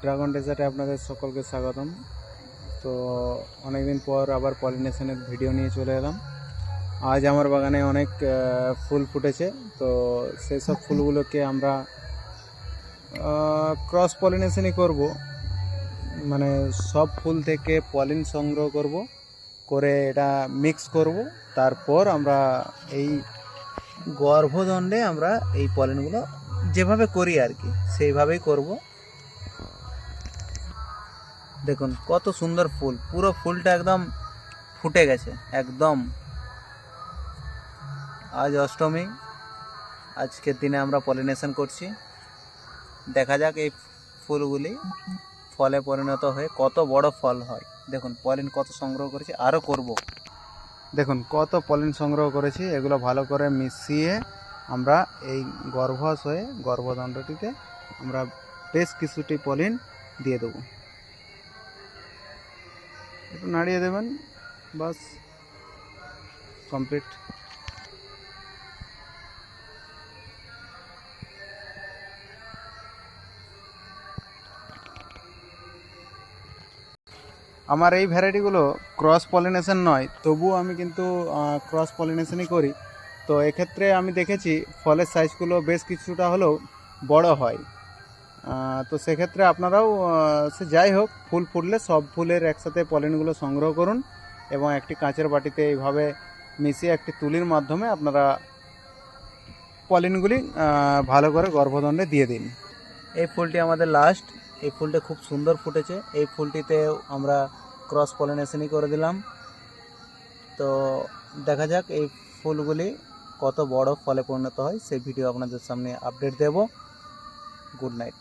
Dragon ডেজার্টে আপনাদের সকলকে স্বাগতম। তো অনেকদিন পর আবার পলিনেশনের ভিডিও নিয়ে চলে এলাম। আজ আমার বাগানে অনেক ফুল ফুটেছে। তো সেই সব ফুলগুলোকে আমরা ক্রস পলিনেশনই করব, মানে সব ফুল থেকে পলিন সংগ্রহ করে এটা মিক্স করব। তারপর আমরা এই গর্ভদণ্ডে আমরা এই পলিনগুলো যেভাবে করি আর কি সেইভাবেই করব। দেখুন কত সুন্দর ফুল, পুরো ফুলটা একদম ফুটে গেছে একদম। আজ অষ্টমী, আজকের দিনে আমরা পলিনেশন করছি। দেখা যাক এই ফুলগুলি ফলে পরিণত হয়ে কত বড় ফল হয়। দেখুন পলিন কত সংগ্রহ করেছি, আরও করব। দেখুন কত পলিন সংগ্রহ করেছি, এগুলো ভালো করে মিশিয়ে আমরা এই গর্ভাশয়ে গর্ভদণ্ডটিতে আমরা বেশ কিছুটি পলিন দিয়ে দেবো। একটু নাড়িয়ে দেবেন, বাস কমপ্লিট। আমার এই ভ্যারাইটিগুলো ক্রস পলিনেশন নয়, তবুও আমি কিন্তু ক্রস পলিনেশনই করি। তো এক্ষেত্রে আমি দেখেছি ফলের সাইজগুলো বেশ কিছুটা হলেও বড় হয়। তো সেক্ষেত্রে আপনারাও সে যাই হোক, ফুল ফুটলে সব ফুলের একসাথে পলিনগুলো সংগ্রহ করুন এবং একটি কাঁচের বাটিতে এইভাবে মিশিয়ে একটি তুলির মাধ্যমে আপনারা পলিনগুলি ভালো করে গর্ভদণ্ডে দিয়ে দিন। এই ফুলটি আমাদের লাস্ট। এই ফুলটা খুব সুন্দর ফুটেছে। এই ফুলটিতে আমরা ক্রস পলিনেশনই করে দিলাম। তো দেখা যাক এই ফুলগুলি কত বড় ফলে পরিণত হয়, সেই ভিডিও আপনাদের সামনে আপডেট দেব। Good night.